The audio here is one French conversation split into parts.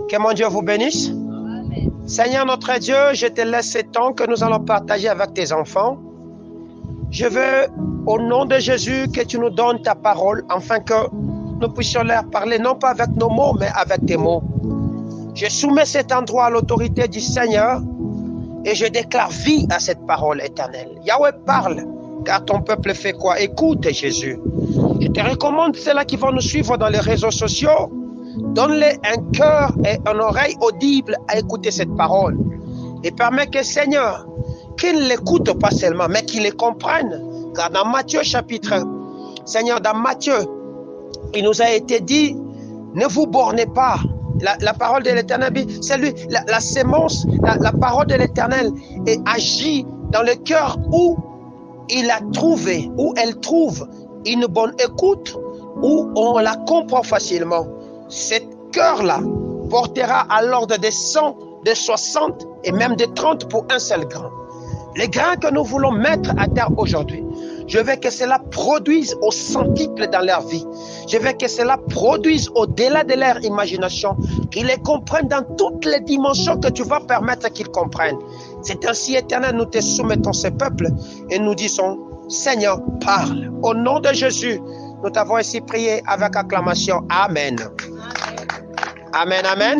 Que mon Dieu vous bénisse. Amen. Seigneur notre Dieu, je te laisse ce temps que nous allons partager avec tes enfants. Je veux, au nom de Jésus, que tu nous donnes ta parole, afin que nous puissions leur parler, non pas avec nos mots, mais avec tes mots. Je soumets cet endroit à l'autorité du Seigneur et je déclare vie à cette parole éternelle. Yahweh parle, car ton peuple fait quoi? Écoute Jésus. Je te recommande ceux-là qui vont nous suivre dans les réseaux sociaux. Donne-les un cœur et une oreille audible à écouter cette parole. Et permets que Seigneur, qu'ils ne l'écoutent pas seulement, mais qu'ils les comprennent. Car dans Matthieu chapitre, Seigneur, dans Matthieu, il nous a été dit, ne vous bornez pas. La parole de l'Éternel, c'est lui, la sémence, la parole de l'Éternel agit dans le cœur où il a trouvé, où elle trouve une bonne écoute, où on la comprend facilement. Cet cœur-là portera à l'ordre de 100, de 60 et même de 30 pour un seul grain. Les grains que nous voulons mettre à terre aujourd'hui, je veux que cela produise au centuple dans leur vie. Je veux que cela produise au-delà de leur imagination, qu'ils les comprennent dans toutes les dimensions que tu vas permettre qu'ils comprennent. C'est ainsi, Éternel, nous te soumettons ce peuple et nous disons, Seigneur, parle. Au nom de Jésus, nous t'avons ainsi prié avec acclamation. Amen. Amen, amen.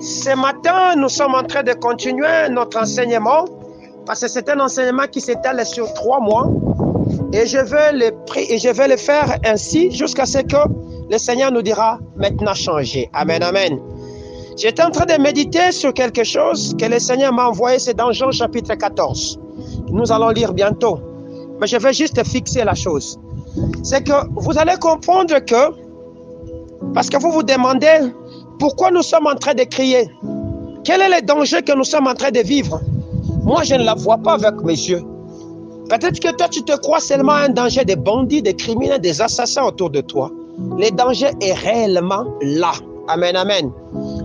Ce matin, nous sommes en train de continuer notre enseignement parce que c'est un enseignement qui s'étale sur 3 mois et je vais le faire ainsi jusqu'à ce que le Seigneur nous dira maintenant changer. Amen, amen. J'étais en train de méditer sur quelque chose que le Seigneur m'a envoyé, c'est dans Jean chapitre 14. Nous allons lire bientôt, mais je vais juste fixer la chose. C'est que vous allez comprendre que, parce que vous vous demandez pourquoi nous sommes en train de crier, quel est le danger que nous sommes en train de vivre? Moi, je ne la vois pas avec mes yeux. Peut-être que toi, tu te crois seulement un danger des bandits, des criminels, des assassins autour de toi. Le danger est réellement là. Amen, amen.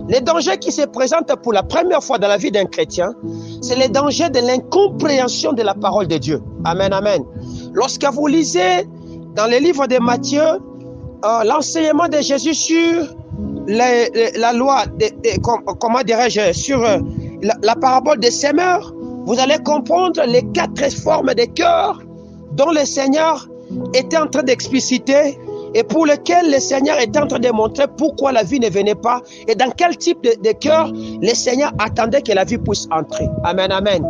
Le danger qui se présente pour la première fois dans la vie d'un chrétien, c'est le danger de l'incompréhension de la parole de Dieu. Amen, amen. Lorsque vous lisez dans le livre de Matthieu, l'enseignement de Jésus sur la loi, comment dirais-je, sur la parabole des semeurs, vous allez comprendre les 4 formes de cœur dont le Seigneur était en train d'expliciter et pour lequel le Seigneur était en train de montrer pourquoi la vie ne venait pas et dans quel type de cœur le Seigneur attendait que la vie puisse entrer. Amen, amen.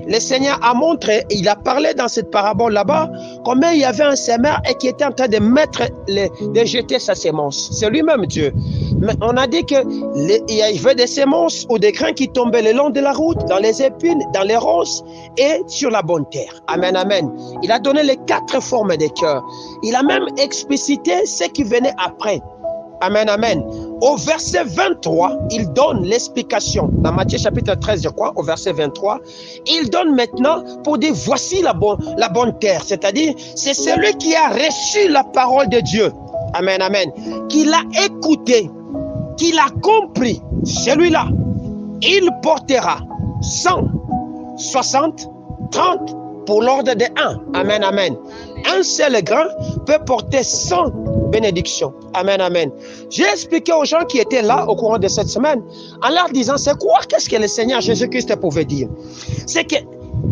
Le Seigneur a montré, il a parlé dans cette parabole là-bas, comment il y avait un semeur et qui était en train de de jeter sa sémence. C'est lui-même Dieu. Mais on a dit qu'il y avait des semences ou des grains qui tombaient le long de la route, dans les épines, dans les ronces et sur la bonne terre. Amen, amen. Il a donné les 4 formes de cœur. Il a même explicité ce qui venait après. Amen, amen. Au verset 23, il donne l'explication. Dans Matthieu chapitre 13, je crois, au verset 23, il donne maintenant pour dire voici la bonne terre. C'est-à-dire, c'est celui qui a reçu la parole de Dieu. Amen, amen. Qui l'a écouté, qui l'a compris. Celui-là, il portera 100, 60, 30 pour l'ordre de 1. Amen, amen. Un seul grain peut porter 100 bénédictions. Amen, amen. J'ai expliqué aux gens qui étaient là au courant de cette semaine, en leur disant, c'est quoi, qu'est-ce que le Seigneur Jésus-Christ pouvait dire? C'est que,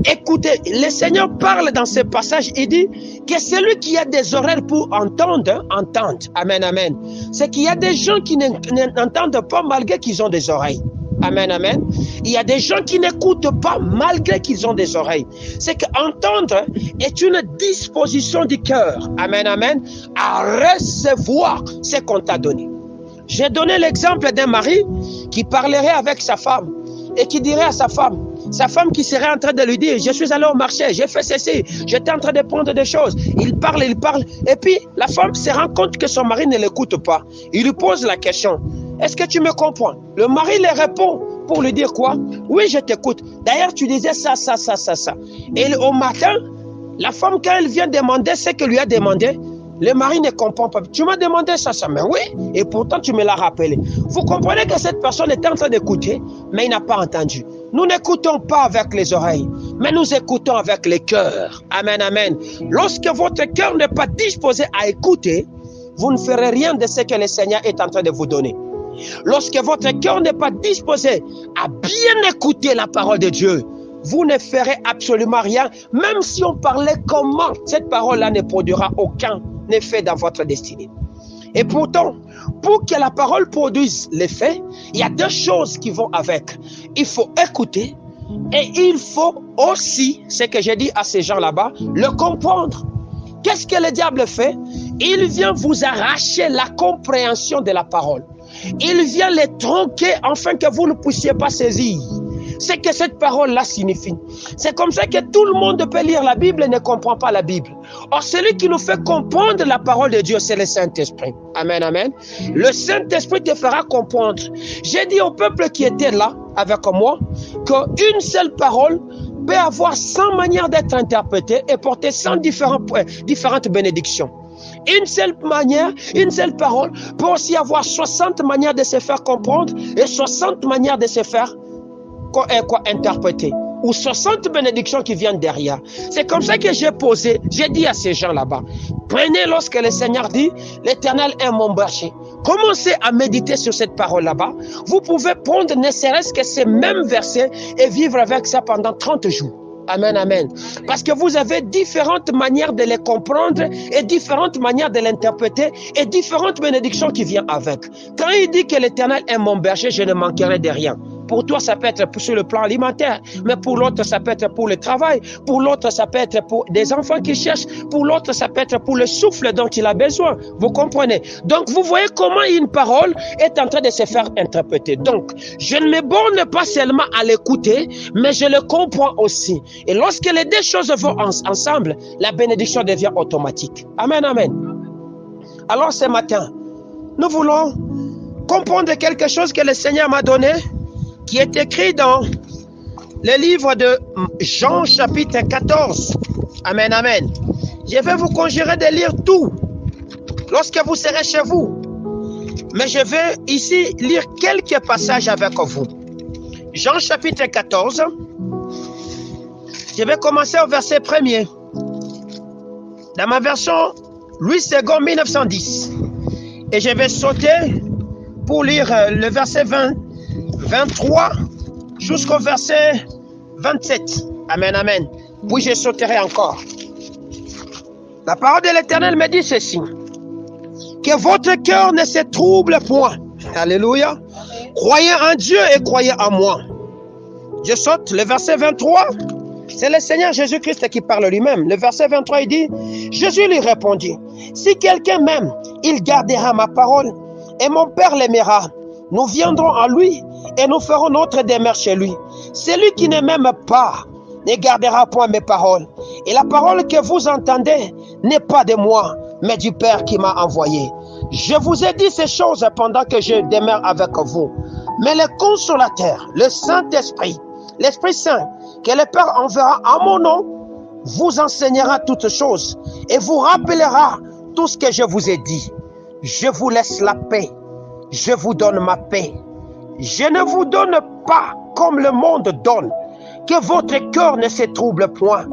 écoutez, le Seigneur parle dans ce passage, il dit que celui qui a des oreilles pour entendre, entende. Amen, amen. C'est qu'il y a des gens qui n'entendent pas malgré qu'ils ont des oreilles. Amen, amen. Il y a des gens qui n'écoutent pas malgré qu'ils ont des oreilles. C'est qu'entendre est une disposition du cœur. Amen, amen. À recevoir ce qu'on t'a donné. J'ai donné l'exemple d'un mari qui parlerait avec sa femme et qui dirait à sa femme qui serait en train de lui dire, je suis allé au marché, j'ai fait ceci, j'étais en train de prendre des choses. Il parle, et puis la femme se rend compte que son mari ne l'écoute pas. Il lui pose la question, est-ce que tu me comprends? Le mari lui répond pour lui dire quoi? Oui, je t'écoute. D'ailleurs, tu disais ça. Et au matin, la femme, quand elle vient demander ce que lui a demandé, le mari ne comprend pas. Tu m'as demandé ça, mais oui, et pourtant tu me l'as rappelé. Vous comprenez que cette personne était en train d'écouter, mais il n'a pas entendu. Nous n'écoutons pas avec les oreilles, mais nous écoutons avec le cœur. Amen, amen. Lorsque votre cœur n'est pas disposé à écouter, vous ne ferez rien de ce que le Seigneur est en train de vous donner. Lorsque votre cœur n'est pas disposé à bien écouter la parole de Dieu, vous ne ferez absolument rien, même si on parlait comment, cette parole-là ne produira aucun effet dans votre destinée. Et pourtant, pour que la parole produise l'effet, il y a deux choses qui vont avec. Il faut écouter et il faut aussi, ce que j'ai dit à ces gens là-bas, le comprendre. Qu'est-ce que le diable fait? Il vient vous arracher la compréhension de la parole. Il vient les tronquer afin que vous ne puissiez pas saisir ce que cette parole-là signifie. C'est comme ça que tout le monde peut lire la Bible et ne comprend pas la Bible. Or, celui qui nous fait comprendre la parole de Dieu, c'est le Saint-Esprit. Amen, amen. Le Saint-Esprit te fera comprendre. J'ai dit au peuple qui était là avec moi qu'une seule parole peut avoir 100 manières d'être interprétée et porter 100 différentes bénédictions. Une seule manière, une seule parole peut aussi avoir 60 manières de se faire comprendre et 60 manières de se faire interpréter, ou 60 bénédictions qui viennent derrière. C'est comme ça que j'ai dit à ces gens là-bas, prenez lorsque le Seigneur dit, l'Éternel est mon berger. Commencez à méditer sur cette parole là-bas. Vous pouvez prendre ne serait-ce que ces mêmes versets et vivre avec ça pendant 30 jours. Amen, amen. Parce que vous avez différentes manières de les comprendre et différentes manières de l'interpréter et différentes bénédictions qui viennent avec. Quand il dit que l'Éternel est mon berger, je ne manquerai de rien. Pour toi, ça peut être sur le plan alimentaire, mais pour l'autre, ça peut être pour le travail. Pour l'autre, ça peut être pour des enfants qui cherchent. Pour l'autre, ça peut être pour le souffle dont il a besoin. Vous comprenez? Donc, vous voyez comment une parole est en train de se faire interpréter. Donc, je ne me borne pas seulement à l'écouter, mais je le comprends aussi. Et lorsque les deux choses vont ensemble, la bénédiction devient automatique. Amen, amen. Alors, ce matin, nous voulons comprendre quelque chose que le Seigneur m'a donné, qui est écrit dans le livre de Jean chapitre 14. Amen, amen. Je vais vous conjurer de lire tout lorsque vous serez chez vous. Mais je vais ici lire quelques passages avec vous. Jean chapitre 14. Je vais commencer au verset 1er. Dans ma version Louis II 1910. Et je vais sauter pour lire le verset 23 jusqu'au verset 27. Amen, amen. Puis je sauterai encore. La parole de l'Éternel me dit ceci. Que votre cœur ne se trouble point. Alléluia. Amen. Croyez en Dieu et croyez en moi. Je saute le verset 23. C'est le Seigneur Jésus-Christ qui parle lui-même. Le verset 23, il dit, Jésus lui répondit, si quelqu'un m'aime, il gardera ma parole et mon Père l'aimera. Nous viendrons à lui et nous ferons notre demeure chez lui. Celui qui ne m'aime pas ne gardera point mes paroles. Et la parole que vous entendez n'est pas de moi, mais du Père qui m'a envoyé. Je vous ai dit ces choses pendant que je demeure avec vous. Mais le consolateur, le Saint-Esprit, l'Esprit Saint, que le Père enverra en mon nom, vous enseignera toutes choses et vous rappellera tout ce que je vous ai dit. Je vous laisse la paix. Je vous donne ma paix. Je ne vous donne pas comme le monde donne. Que votre cœur ne se trouble point,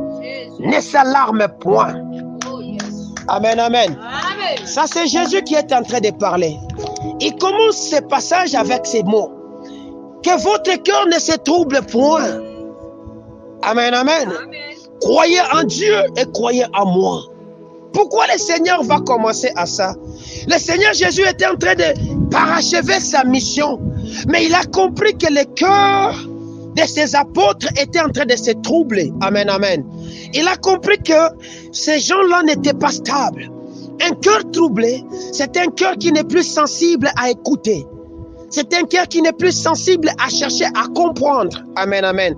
ne s'alarme point. Amen, amen. Ça, c'est Jésus qui est en train de parler. Il commence ce passage avec ces mots. Que votre cœur ne se trouble point. Amen, amen. Croyez en Dieu et croyez en moi. Pourquoi le Seigneur va commencer à ça? Le Seigneur Jésus était en train de parachever sa mission. Mais il a compris que le cœur de ses apôtres était en train de se troubler. Amen, amen. Il a compris que ces gens-là n'étaient pas stables. Un cœur troublé, c'est un cœur qui n'est plus sensible à écouter. C'est un cœur qui n'est plus sensible à chercher à comprendre. Amen, amen.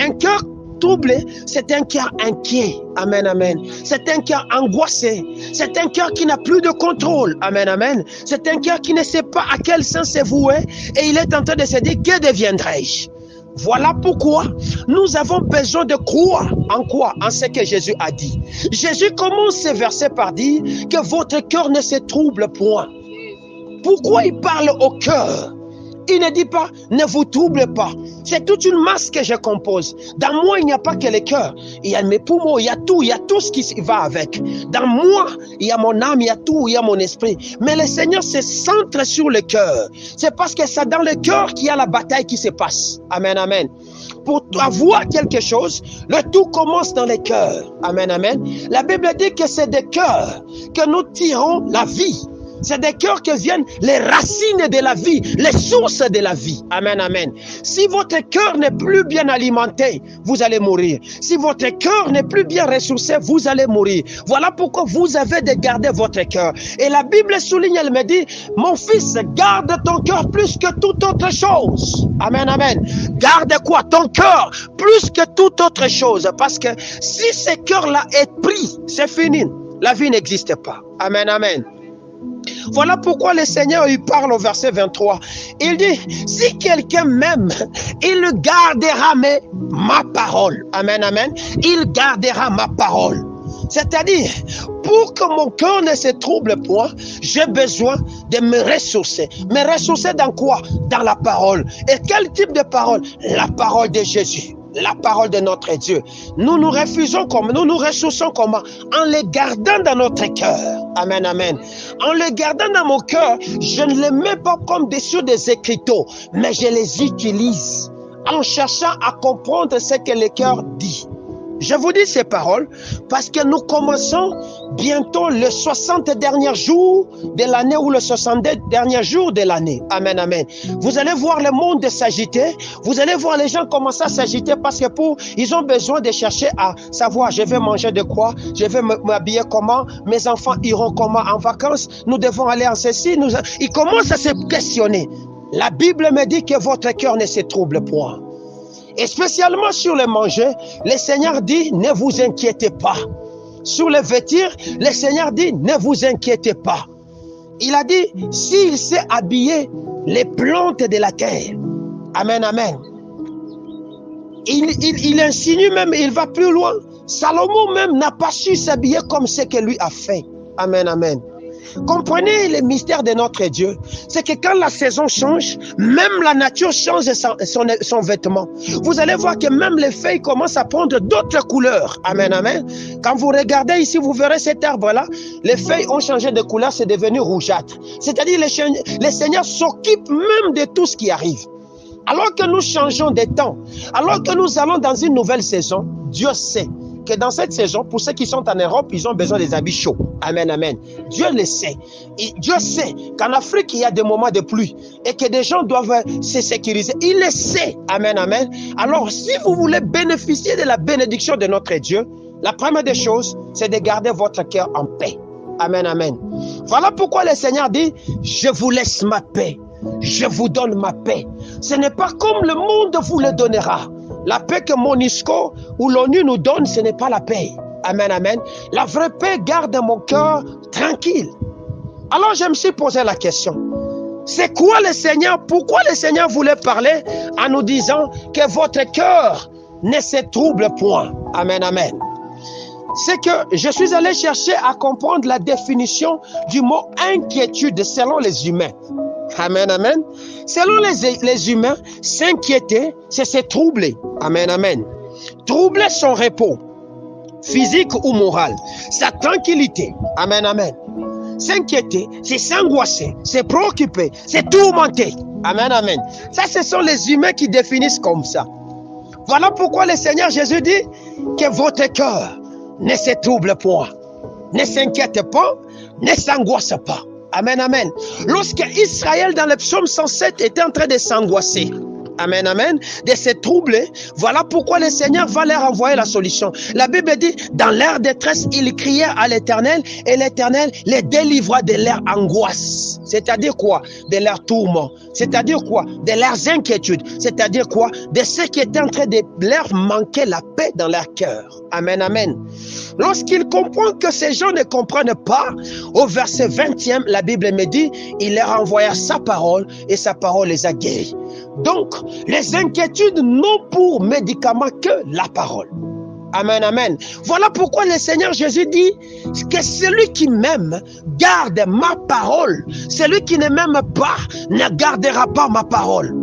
Un cœur troublé, c'est un cœur inquiet. Amen, amen. C'est un cœur angoissé. C'est un cœur qui n'a plus de contrôle. Amen, amen. C'est un cœur qui ne sait pas à quel sens se vouer et il est en train de se dire, que deviendrai-je? Voilà pourquoi nous avons besoin de croire en quoi? En ce que Jésus a dit. Jésus commence ce verset par dire que votre cœur ne se trouble point. Pourquoi il parle au cœur? Il ne dit pas, ne vous troublez pas. C'est toute une masse que je compose. Dans moi, il n'y a pas que le cœur. Il y a mes poumons, il y a tout ce qui va avec. Dans moi, il y a mon âme, il y a tout, il y a mon esprit. Mais le Seigneur se centre sur le cœur. C'est parce que c'est dans le cœur qu'il y a la bataille qui se passe. Amen, amen. Pour avoir quelque chose, le tout commence dans le cœur. Amen, amen. La Bible dit que c'est des cœurs que nous tirons la vie. C'est des cœurs que viennent les racines de la vie, les sources de la vie. Amen, amen. Si votre cœur n'est plus bien alimenté, vous allez mourir. Si votre cœur n'est plus bien ressourcé, vous allez mourir. Voilà pourquoi vous avez de garder votre cœur. Et la Bible souligne, elle me dit, mon fils, garde ton cœur plus que toute autre chose. Amen, amen. Garde quoi? Ton cœur plus que toute autre chose. Parce que si ce cœur-là est pris, c'est fini. La vie n'existe pas. Amen, amen. Voilà pourquoi le Seigneur il parle au verset 23. Il dit, si quelqu'un m'aime, il gardera ma parole. Amen, amen. Il gardera ma parole. C'est-à-dire, pour que mon cœur ne se trouble point, j'ai besoin de me ressourcer. Me ressourcer dans quoi? Dans la parole. Et quel type de parole? La parole de Jésus. La parole de notre Dieu. Nous nous refusons comme, nous nous ressourçons comment? En les gardant dans notre cœur. Amen, amen. En les gardant dans mon cœur, je ne les mets pas comme sur des écriteaux, mais je les utilise en cherchant à comprendre ce que le cœur dit. Je vous dis ces paroles parce que nous commençons bientôt les 60 derniers jours de l'année ou les 70 derniers jours de l'année. Amen, amen. Vous allez voir le monde s'agiter. Vous allez voir les gens commencer à s'agiter parce que ils ont besoin de chercher à savoir, je vais manger de quoi, je vais m'habiller comment, mes enfants iront comment en vacances, nous devons aller en ceci. Ils commencent à se questionner. La Bible me dit que votre cœur ne se trouble point. Et spécialement sur les manger, le Seigneur dit, ne vous inquiétez pas. Sur les vêtir, le Seigneur dit, ne vous inquiétez pas. Il a dit, s'il sait habiller les plantes de la terre. Amen, amen. Il insinue même, il va plus loin. Salomon même n'a pas su s'habiller comme ce que lui a fait. Amen, amen. Comprenez le mystère de notre Dieu. C'est que quand la saison change, même la nature change son vêtement. Vous allez voir que même les feuilles commencent à prendre d'autres couleurs. Amen, amen. Quand vous regardez ici, vous verrez cet arbre-là. Les feuilles ont changé de couleur, c'est devenu rougeâtre. C'est-à-dire le Seigneur s'occupe même de tout ce qui arrive. Alors que nous changeons de temps, alors que nous allons dans une nouvelle saison, Dieu sait que dans cette saison, pour ceux qui sont en Europe, ils ont besoin des habits chauds. Amen, amen. Dieu le sait. Et Dieu sait qu'en Afrique, il y a des moments de pluie et que des gens doivent se sécuriser. Il le sait. Amen, amen. Alors, si vous voulez bénéficier de la bénédiction de notre Dieu, la première des choses, c'est de garder votre cœur en paix. Amen, amen. Voilà pourquoi le Seigneur dit, je vous laisse ma paix. Je vous donne ma paix. Ce n'est pas comme le monde vous le donnera. La paix que MONUSCO ou l'ONU nous donne, ce n'est pas la paix. Amen, amen. La vraie paix garde mon cœur tranquille. Alors je me suis posé la question. C'est quoi le Seigneur? Pourquoi le Seigneur voulait parler en nous disant que votre cœur ne se trouble point? Amen, amen. C'est que je suis allé chercher à comprendre la définition du mot inquiétude selon les humains. Amen, amen. Selon les humains, s'inquiéter, c'est se troubler. Amen, amen. Troubler son repos, physique ou moral, sa tranquillité. Amen, amen. S'inquiéter, c'est s'angoisser, c'est préoccuper, c'est tourmenter. Amen, amen. Ça, ce sont les humains qui définissent comme ça. Voilà pourquoi le Seigneur Jésus dit que votre cœur ne se trouble point, ne s'inquiète pas, ne s'angoisse pas. Amen, amen. Lorsque Israël dans le psaume 107 était en train de s'angoisser, amen, amen, de se troubler, voilà pourquoi le Seigneur va leur envoyer la solution. La Bible dit, dans leur détresse, ils crièrent à l'Éternel et l'Éternel les délivra de leur angoisse. C'est-à-dire quoi? De leur tourment. C'est-à-dire quoi? De leurs inquiétudes. C'est-à-dire quoi? De ce qui était en train de leur manquer la paix dans leur cœur. Amen, amen. Lorsqu'ils comprennent que ces gens ne comprennent pas, au verset 20e, la Bible me dit, il leur envoya sa parole et sa parole les a guéris. Donc, les inquiétudes n'ont pour médicament que la parole. Amen, amen. Voilà pourquoi le Seigneur Jésus dit que celui qui m'aime garde ma parole. Celui qui ne m'aime pas ne gardera pas ma parole.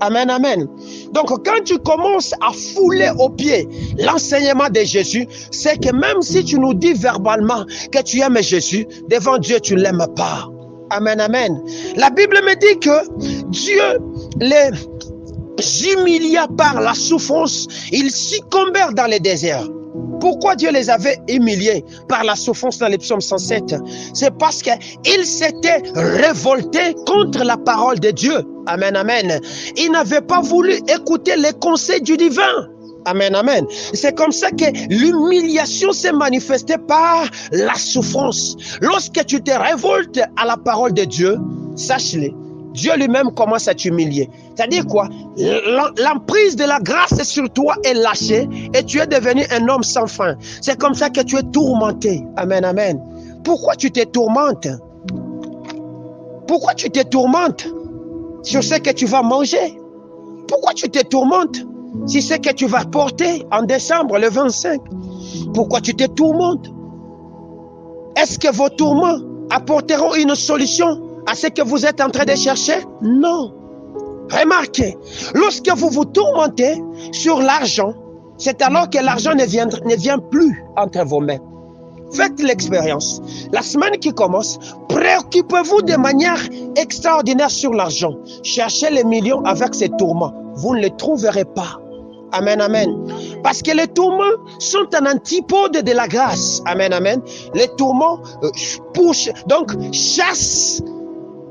Amen, amen. Donc, quand tu commences à fouler aux pieds l'enseignement de Jésus, c'est que même si tu nous dis verbalement que tu aimes Jésus, devant Dieu, tu ne l'aimes pas. Amen, amen. La Bible me dit que Dieu les humilia par la souffrance, ils succombèrent dans le désert. Pourquoi Dieu les avait humiliés par la souffrance dans les psaumes 107? C'est parce qu'ils s'étaient révoltés contre la parole de Dieu. Amen, amen. Ils n'avaient pas voulu écouter les conseils du divin. Amen, amen. C'est comme ça que l'humiliation s'est manifestée par la souffrance. Lorsque tu te révoltes à la parole de Dieu, sache-le, Dieu lui-même commence à t'humilier. C'est-à-dire quoi? L'emprise de la grâce sur toi est lâchée et tu es devenu un homme sans fin. C'est comme ça que tu es tourmenté. Amen, amen. Pourquoi tu te tourmentes? Pourquoi tu te tourmentes sur ce que tu vas manger? Pourquoi tu te tourmentes si c'est que tu vas porter en décembre le 25? Pourquoi tu te tourmentes? Est-ce que vos tourments apporteront une solution à ce que vous êtes en train de chercher? Non. Remarquez, lorsque vous vous tourmentez sur l'argent, c'est alors que l'argent ne vient plus entre vos mains. Faites l'expérience. La semaine qui commence, préoccupez-vous de manière extraordinaire sur l'argent. Cherchez les millions avec ces tourments. Vous ne les trouverez pas. Amen, amen. Parce que les tourments sont un antipode de la grâce. Amen, amen. Les tourments poussent, donc chassent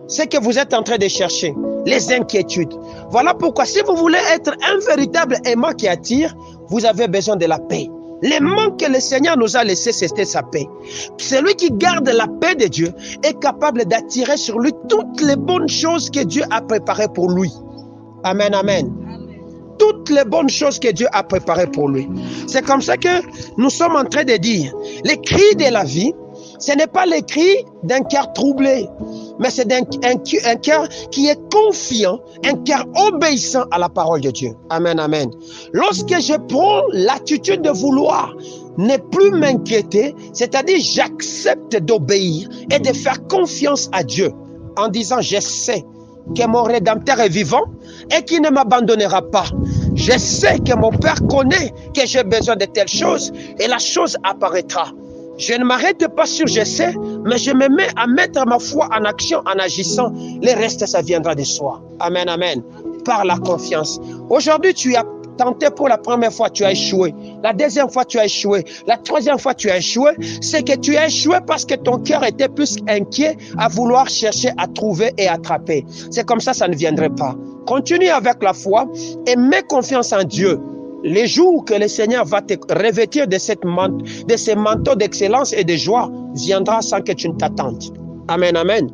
ce que vous êtes en train de chercher, les inquiétudes. Voilà pourquoi si vous voulez être un véritable aimant qui attire, vous avez besoin de la paix. L'aimant que le Seigneur nous a laissé, c'était sa paix. Celui qui garde la paix de Dieu est capable d'attirer sur lui toutes les bonnes choses que Dieu a préparées pour lui. Amen, amen. Toutes les bonnes choses que Dieu a préparées pour lui. C'est comme ça que nous sommes en train de dire, les cris de la vie, ce n'est pas les cris d'un cœur troublé, mais c'est un cœur qui est confiant, un cœur obéissant à la parole de Dieu. Amen, amen. Lorsque je prends l'attitude de vouloir ne plus m'inquiéter, c'est-à-dire j'accepte d'obéir et de faire confiance à Dieu en disant je sais que mon Rédempteur est vivant et qu'il ne m'abandonnera pas. Je sais que mon Père connaît que j'ai besoin de telle chose et la chose apparaîtra. Je ne m'arrête pas sur je sais, mais je me mets à mettre ma foi en action, en agissant. Le reste, ça viendra de soi. Amen, amen. Par la confiance. Aujourd'hui, tu as tenté pour la première fois, tu as échoué. La deuxième fois, tu as échoué. La troisième fois, tu as échoué. C'est que tu as échoué parce que ton cœur était plus inquiet à vouloir chercher à trouver et attraper. C'est comme ça ne viendrait pas. Continue avec la foi et mets confiance en Dieu. Les jours que le Seigneur va te revêtir de ces manteaux d'excellence et de joie viendra sans que tu ne t'attendes. Amen, amen.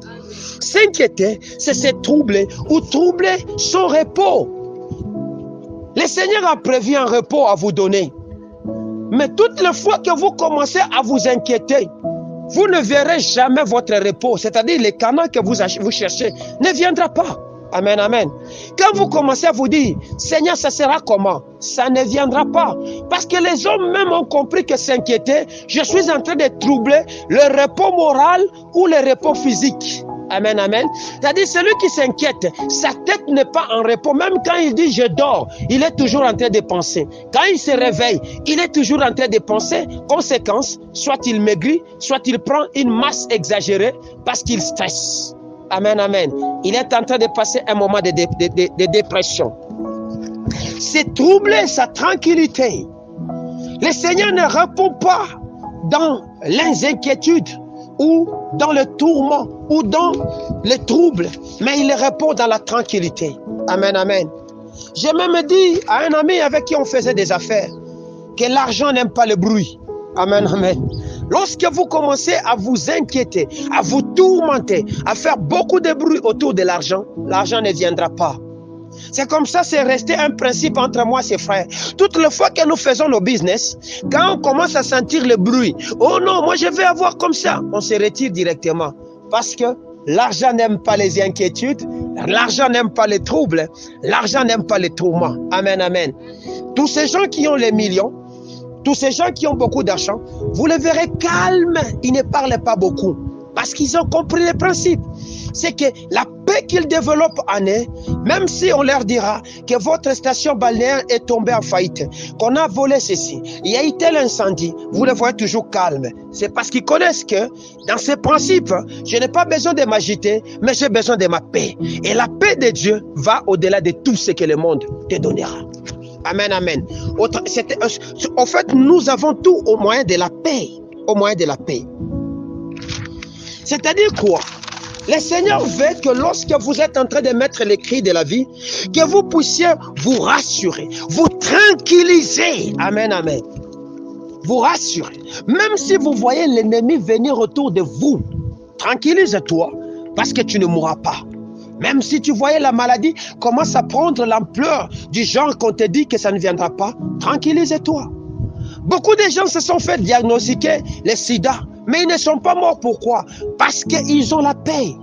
S'inquiéter, c'est se troubler ou troubler son repos. Le Seigneur a prévu un repos à vous donner. Mais toutes les fois que vous commencez à vous inquiéter, vous ne verrez jamais votre repos. C'est-à-dire le canal que vous cherchez ne viendra pas. Amen, amen. Quand vous commencez à vous dire, Seigneur, ça sera comment? Ça ne viendra pas. Parce que les hommes même ont compris que s'inquiéter, je suis en train de troubler le repos moral ou le repos physique. Amen, amen. C'est-à-dire celui qui s'inquiète, sa tête n'est pas en repos. Même quand il dit je dors, il est toujours en train de penser. Quand il se réveille, il est toujours en train de penser. Conséquence, soit il maigrit, soit il prend une masse exagérée parce qu'il stresse. Amen, amen. Il est en train de passer un moment de dépression. C'est troubler sa tranquillité. Le Seigneur ne répond pas dans les inquiétudes ou dans le tourment ou dans le trouble, mais il répond dans la tranquillité. Amen, amen. J'ai même dit à un ami avec qui on faisait des affaires que l'argent n'aime pas le bruit. Amen, amen. Lorsque vous commencez à vous inquiéter, à vous tourmenter, à faire beaucoup de bruit autour de l'argent, l'argent ne viendra pas. C'est comme ça, c'est resté un principe entre moi et ses frères. Toutes les fois que nous faisons nos business, quand on commence à sentir le bruit, oh non, moi je vais avoir comme ça, on se retire directement. Parce que l'argent n'aime pas les inquiétudes, l'argent n'aime pas les troubles, l'argent n'aime pas les tourments. Amen, amen. Tous ces gens qui ont les millions, Tous ces gens qui ont beaucoup d'argent, vous les verrez calmes, ils ne parlent pas beaucoup. Parce qu'ils ont compris le principe. C'est que la paix qu'ils développent en eux, même si on leur dira que votre station balnéaire est tombée en faillite, qu'on a volé ceci, il y a eu tel incendie, vous les voyez toujours calmes. C'est parce qu'ils connaissent que dans ces principes, je n'ai pas besoin de m'agiter, mais j'ai besoin de ma paix. Et la paix de Dieu va au-delà de tout ce que le monde te donnera. Amen, amen. En fait, nous avons tout au moyen de la paix. Au moyen de la paix. C'est-à-dire quoi? Le Seigneur veut que lorsque vous êtes en train de mettre les cris de la vie, que vous puissiez vous rassurer, vous tranquilliser. Amen, amen. Vous rassurer. Même si vous voyez l'ennemi venir autour de vous, tranquillise-toi parce que tu ne mourras pas. Même si tu voyais la maladie commence à prendre l'ampleur du genre qu'on te dit que ça ne viendra pas, tranquillise-toi. Beaucoup de gens se sont fait diagnostiquer le sida, mais ils ne sont pas morts. Pourquoi? Parce qu'ils ont la paix.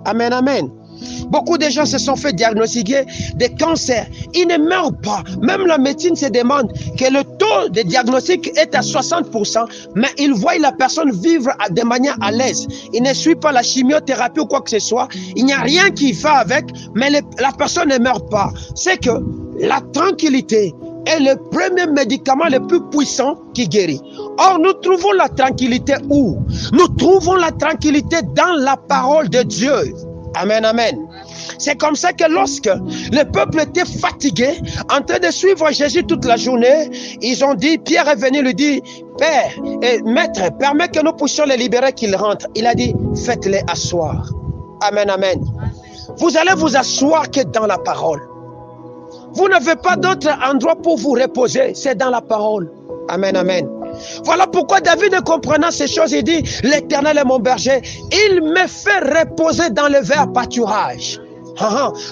Amen, amen. Beaucoup de gens se sont fait diagnostiquer des cancers. Ils ne meurent pas. Même la médecine se demande que le taux de diagnostic est à 60%, mais ils voient la personne vivre de manière à l'aise. Ils ne suivent pas la chimiothérapie ou quoi que ce soit. Il n'y a rien qui va avec, mais la personne ne meurt pas. C'est que la tranquillité est le premier médicament le plus puissant qui guérit. Or, nous trouvons la tranquillité où? Nous trouvons la tranquillité dans la parole de Dieu. Amen, amen. C'est comme ça que lorsque le peuple était fatigué, en train de suivre Jésus toute la journée, ils ont dit, Pierre est venu lui dire, Père et Maître, permets que nous puissions les libérer qu'ils rentrent. Il a dit, faites-les asseoir. Amen, amen. Vous allez vous asseoir que dans la parole. Vous n'avez pas d'autre endroit pour vous reposer, c'est dans la parole. Amen, amen. Voilà pourquoi David, comprenant ces choses, il dit, l'Éternel est mon berger, il me fait reposer dans le vert pâturage.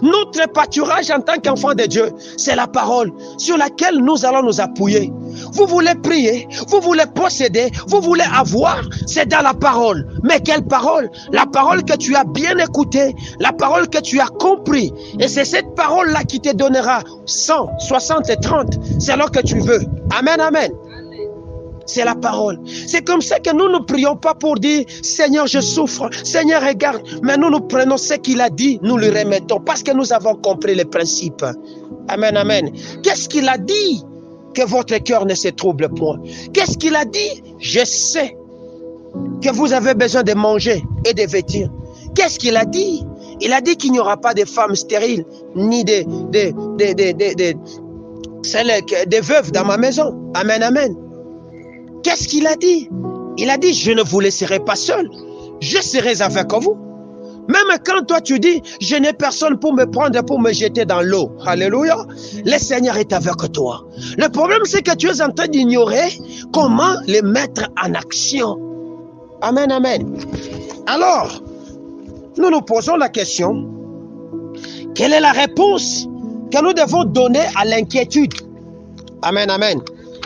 Notre pâturage en tant qu'enfant de Dieu, c'est la parole sur laquelle nous allons nous appuyer. Vous voulez prier, vous voulez posséder, vous voulez avoir, c'est dans la parole. Mais quelle parole? La parole que tu as bien écoutée, la parole que tu as compris. Et c'est cette parole-là qui te donnera 100, 60 et 30, c'est alors que tu veux. Amen, amen. C'est la parole. C'est comme ça que nous ne prions pas pour dire Seigneur, je souffre, Seigneur, regarde. Mais nous prenons ce qu'il a dit, nous le remettons parce que nous avons compris les principes. Amen, amen. Qu'est-ce qu'il a dit? Que votre cœur ne se trouble point. Qu'est-ce qu'il a dit? Je sais que vous avez besoin de manger et de vêtir. Qu'est-ce qu'il a dit? Il a dit qu'il n'y aura pas de femmes stériles ni des veuves dans ma maison. Amen, amen. Qu'est-ce qu'il a dit? Il a dit, je ne vous laisserai pas seul. Je serai avec vous. Même quand toi tu dis, je n'ai personne pour me prendre, pour me jeter dans l'eau. Alléluia. Le Seigneur est avec toi. Le problème, c'est que tu es en train d'ignorer comment les mettre en action. Amen, amen. Alors, nous nous posons la question, quelle est la réponse que nous devons donner à l'inquiétude? Amen, amen.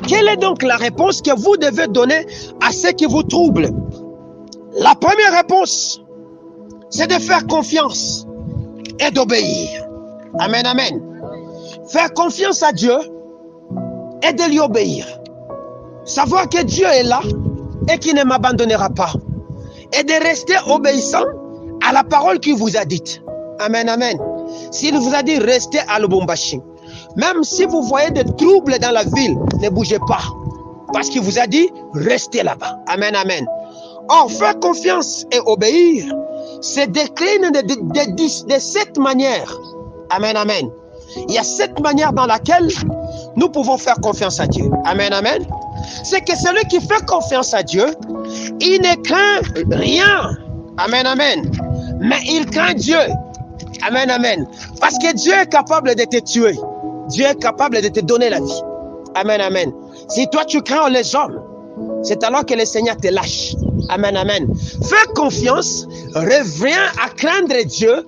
Quelle est donc la réponse que vous devez donner à ce qui vous trouble? La première réponse, c'est de faire confiance et d'obéir. Amen, amen. Faire confiance à Dieu et de lui obéir. Savoir que Dieu est là et qu'il ne m'abandonnera pas. Et de rester obéissant à la parole qu'il vous a dite. Amen, amen. S'il vous a dit restez à Lubumbashi, même si vous voyez des troubles dans la ville, ne bougez pas. Parce qu'il vous a dit, restez là-bas. Amen, amen. Or, faire confiance et obéir se décline de cette manière. Amen, amen. Il y a cette manière dans laquelle nous pouvons faire confiance à Dieu. Amen, amen. C'est que celui qui fait confiance à Dieu, il ne craint rien. Amen, amen. Mais il craint Dieu. Amen, amen. Parce que Dieu est capable de te tuer. Dieu est capable de te donner la vie. Amen, amen. Si toi tu crains les hommes, c'est alors que le Seigneur te lâche. Amen, amen. Fais confiance, reviens à craindre Dieu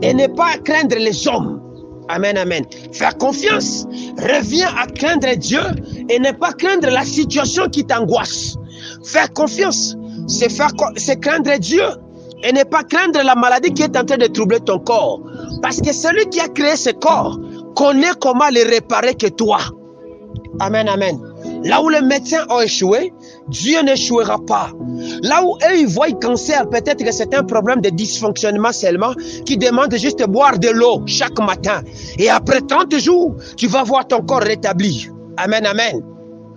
et ne pas à craindre les hommes. Amen, amen. Faire confiance, reviens à craindre Dieu et ne pas craindre la situation qui t'angoisse. Faire confiance, c'est craindre Dieu et ne pas craindre la maladie qui est en train de troubler ton corps. Parce que celui qui a créé ce corps connaît comment le réparer que toi. Amen, amen. Là où les médecins ont échoué, Dieu n'échouera pas. Là où eux, ils voient le cancer, peut-être que c'est un problème de dysfonctionnement seulement, qui demande juste de boire de l'eau chaque matin. Et après 30 jours, tu vas voir ton corps rétabli. Amen, amen.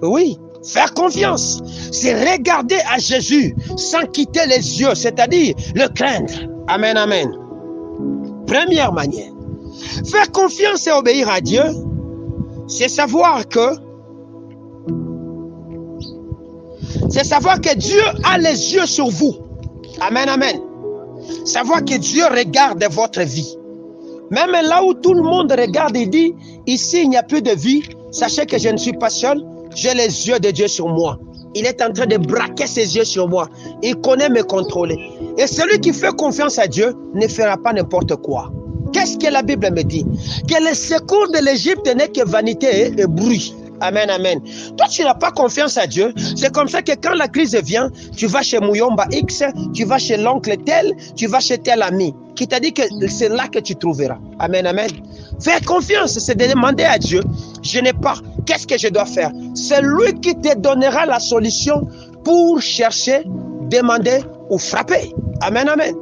Oui, faire confiance, c'est regarder à Jésus sans quitter les yeux, c'est-à-dire le craindre. Amen, amen. Première manière. Faire confiance et obéir à Dieu, c'est savoir que Dieu a les yeux sur vous. Amen, amen. Savoir que Dieu regarde votre vie. Même là où tout le monde regarde et dit, ici il n'y a plus de vie, sachez que je ne suis pas seul, j'ai les yeux de Dieu sur moi. Il est en train de braquer ses yeux sur moi. Il connaît me contrôler. Et celui qui fait confiance à Dieu ne fera pas n'importe quoi. Qu'est-ce que la Bible me dit? Que le secours de l'Égypte n'est que vanité et bruit. Amen, amen. Toi, tu n'as pas confiance à Dieu. C'est comme ça que quand la crise vient, tu vas chez Mouyomba X, tu vas chez l'oncle tel, tu vas chez tel ami qui t'a dit que c'est là que tu trouveras. Amen, amen. Faire confiance, c'est de demander à Dieu, je n'ai pas, qu'est-ce que je dois faire? C'est lui qui te donnera la solution pour chercher, demander ou frapper. Amen, amen.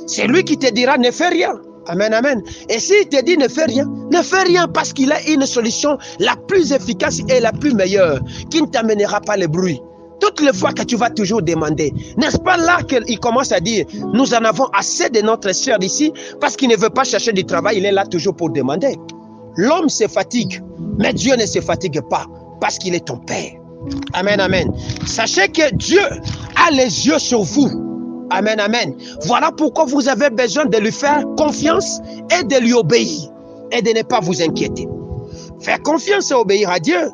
C'est lui qui te dira, ne fais rien. Amen, amen. Et s'il te dit ne fais rien parce qu'il a une solution la plus efficace et la plus meilleure qui ne t'amènera pas le bruit. Toutes les fois que tu vas toujours demander, n'est-ce pas là qu'il commence à dire, nous en avons assez de notre sœur d'ici parce qu'il ne veut pas chercher du travail, il est là toujours pour demander. L'homme se fatigue, mais Dieu ne se fatigue pas parce qu'il est ton Père. Amen, amen. Sachez que Dieu a les yeux sur vous. Amen, amen. Voilà pourquoi vous avez besoin de lui faire confiance et de lui obéir et de ne pas vous inquiéter. Faire confiance et obéir à Dieu,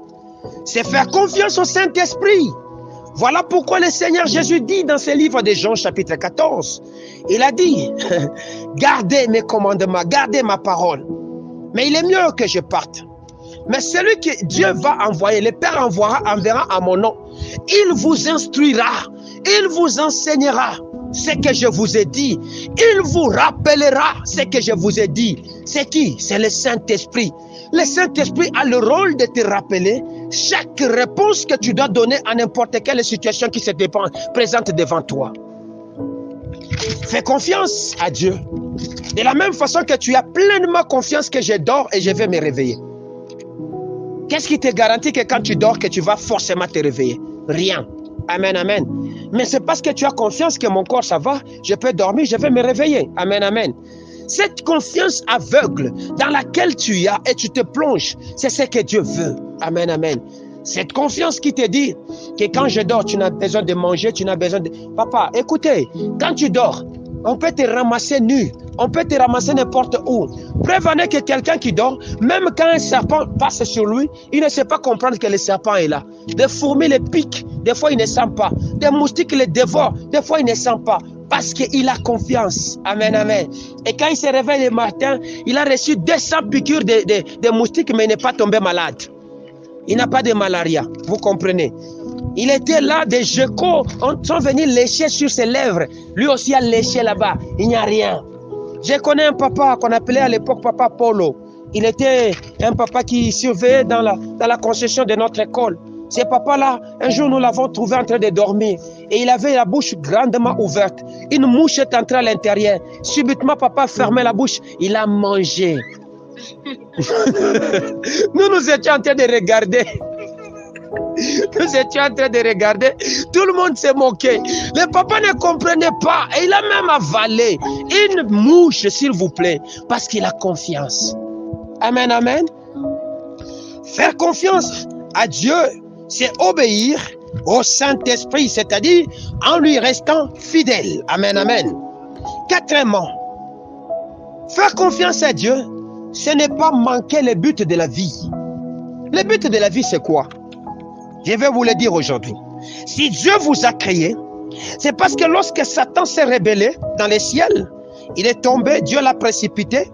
c'est faire confiance au Saint-Esprit. Voilà pourquoi le Seigneur Jésus dit dans ce livre de Jean chapitre 14, il a dit, gardez mes commandements, gardez ma parole. Mais il est mieux que je parte. Mais celui que Dieu va envoyer, le Père enverra à mon nom. Il vous instruira, il vous enseignera ce que je vous ai dit. Il vous rappellera ce que je vous ai dit. C'est qui? C'est le Saint-Esprit. Le Saint-Esprit a le rôle de te rappeler chaque réponse que tu dois donner à n'importe quelle situation qui se présente devant toi. Fais confiance à Dieu. De la même façon que tu as pleinement confiance que je dors et je vais me réveiller. Qu'est-ce qui te garantit que quand tu dors, que tu vas forcément te réveiller? Rien. Amen, amen. Mais c'est parce que tu as confiance que mon corps, ça va, je peux dormir, je vais me réveiller. Amen, amen. Cette confiance aveugle dans laquelle tu as et tu te plonges, c'est ce que Dieu veut. Amen, amen. Cette confiance qui te dit que quand je dors, tu n'as besoin de manger, tu n'as besoin de... Papa, écoutez, quand tu dors, on peut te ramasser nu, on peut te ramasser n'importe où. Prévenez que quelqu'un qui dort, même quand un serpent passe sur lui, il ne sait pas comprendre que le serpent est là. Des fourmis le piquent, des fois il ne sent pas. Des moustiques le dévorent, des fois il ne sent pas. Parce qu'il a confiance. Amen, amen. Et quand il se réveille le matin, il a reçu 200 piqûres de moustiques, mais il n'est pas tombé malade. Il n'a pas de malaria, vous comprenez. Il était là, des geckos sont venus lécher sur ses lèvres. Lui aussi a léché là-bas. Il n'y a rien. Je connais un papa qu'on appelait à l'époque Papa Polo. Il était un papa qui surveillait dans la concession de notre école. Ce papa-là, un jour nous l'avons trouvé en train de dormir. Et il avait la bouche grandement ouverte. Une mouche est entrée à l'intérieur. Subitement, papa fermait la bouche. Il a mangé. Nous étions en train de regarder. Nous étions en train de regarder. Tout le monde s'est moqué. Le papa ne comprenait pas. Et il a même avalé une mouche, s'il vous plaît. Parce qu'il a confiance. Amen, amen. Faire confiance à Dieu, c'est obéir au Saint-Esprit, c'est-à-dire en lui restant fidèle. Amen, amen. Quatrièmement, faire confiance à Dieu, ce n'est pas manquer le but de la vie. Le but de la vie, c'est quoi? Je vais vous le dire aujourd'hui. Si Dieu vous a créé, c'est parce que lorsque Satan s'est rebellé dans les ciels, il est tombé, Dieu l'a précipité.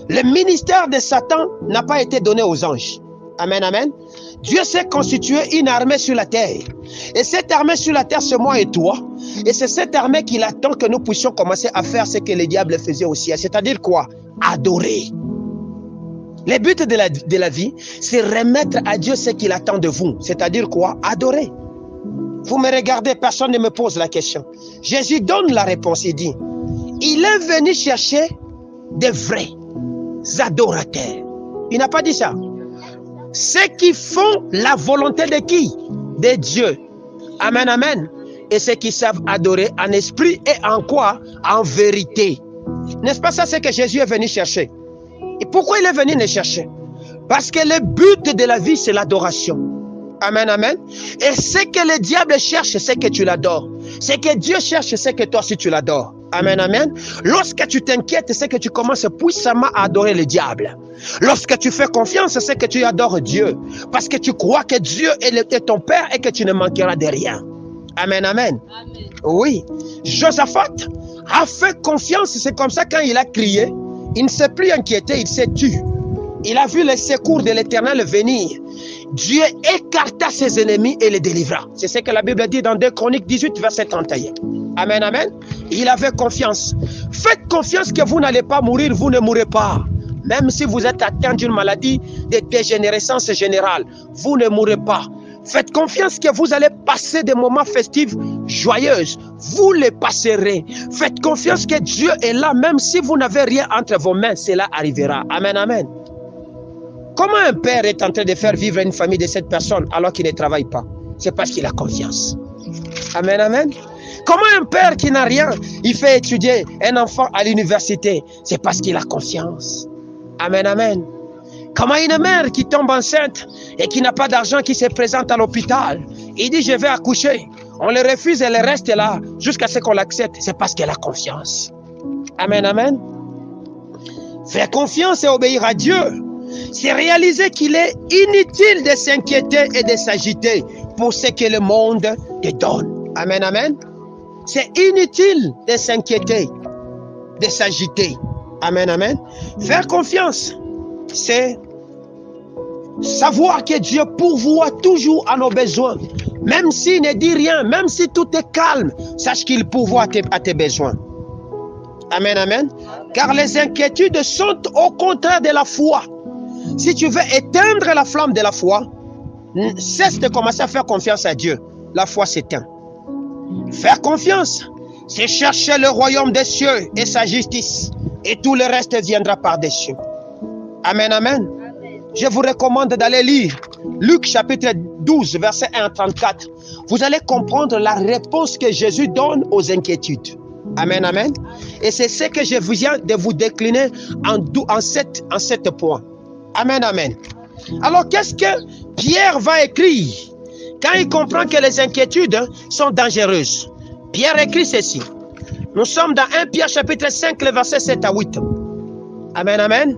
Le ministère de Satan n'a pas été donné aux anges. Amen, amen. Dieu s'est constitué une armée sur la terre. Et cette armée sur la terre, c'est moi et toi. Et c'est cette armée qu'il attend que nous puissions commencer à faire ce que le diable faisait au ciel. C'est-à-dire quoi? Adorer. Le but de la vie, c'est remettre à Dieu ce qu'il attend de vous. C'est-à-dire quoi? Adorer. Vous me regardez, personne ne me pose la question. Jésus donne la réponse, il dit, il est venu chercher des vrais adorateurs. Il n'a pas dit ça. Ceux qui font la volonté de qui? De Dieu. Amen, amen. Et ceux qui savent adorer en esprit et en quoi? En vérité. N'est-ce pas ça, c'est que Jésus est venu chercher? Et pourquoi il est venu les chercher? Parce que le but de la vie, c'est l'adoration. Amen, amen. Et ce que le diable cherche, c'est que tu l'adores. Ce que Dieu cherche, c'est que toi aussi tu l'adores. Amen, amen. Lorsque tu t'inquiètes, c'est que tu commences puissamment à adorer le diable. Lorsque tu fais confiance, c'est que tu adores Dieu. Parce que tu crois que Dieu est ton Père et que tu ne manqueras de rien. Amen, amen. Amen. Oui. Josaphat a fait confiance. C'est comme ça quand il a crié, il ne s'est plus inquiété, il s'est tu. Il a vu le secours de l'Éternel venir. Dieu écarta ses ennemis et les délivra. C'est ce que la Bible dit dans 2 Chroniques 18, verset 31. Amen, amen. Il avait confiance. Faites confiance que vous n'allez pas mourir, vous ne mourrez pas. Même si vous êtes atteint d'une maladie de dégénérescence générale, vous ne mourrez pas. Faites confiance que vous allez passer des moments festifs joyeux. Vous les passerez. Faites confiance que Dieu est là, même si vous n'avez rien entre vos mains, cela arrivera. Amen, amen. Comment un père est en train de faire vivre une famille de cette personne alors qu'il ne travaille pas? C'est parce qu'il a confiance. Amen, amen. Comment un père qui n'a rien, il fait étudier un enfant à l'université? C'est parce qu'il a confiance. Amen, amen. Comment une mère qui tombe enceinte et qui n'a pas d'argent, qui se présente à l'hôpital, il dit je vais accoucher. On le refuse, elle reste là jusqu'à ce qu'on l'accepte. C'est parce qu'elle a confiance. Amen, amen. Faire confiance et obéir à Dieu, c'est réaliser qu'il est inutile de s'inquiéter et de s'agiter pour ce que le monde te donne. Amen, amen. C'est inutile de s'inquiéter, de s'agiter. Amen, amen. Faire confiance, c'est savoir que Dieu pourvoit toujours à nos besoins. Même s'il ne dit rien, même si tout est calme, sache qu'il pourvoit à tes besoins. Amen, amen. Car les inquiétudes sont au contraire de la foi. Si tu veux éteindre la flamme de la foi, cesse de commencer à faire confiance à Dieu. La foi s'éteint. Faire confiance, c'est chercher le royaume des cieux et sa justice. Et tout le reste viendra par-dessus. Amen, amen. Je vous recommande d'aller lire Luc chapitre 12, verset 1 à 34. Vous allez comprendre la réponse que Jésus donne aux inquiétudes. Amen, amen. Et c'est ce que je viens de vous décliner en sept points. Amen, amen. Alors, qu'est-ce que Pierre va écrire quand il comprend que les inquiétudes sont dangereuses? Pierre écrit ceci. Nous sommes dans 1 Pierre chapitre 5, le verset 7 à 8. Amen, amen.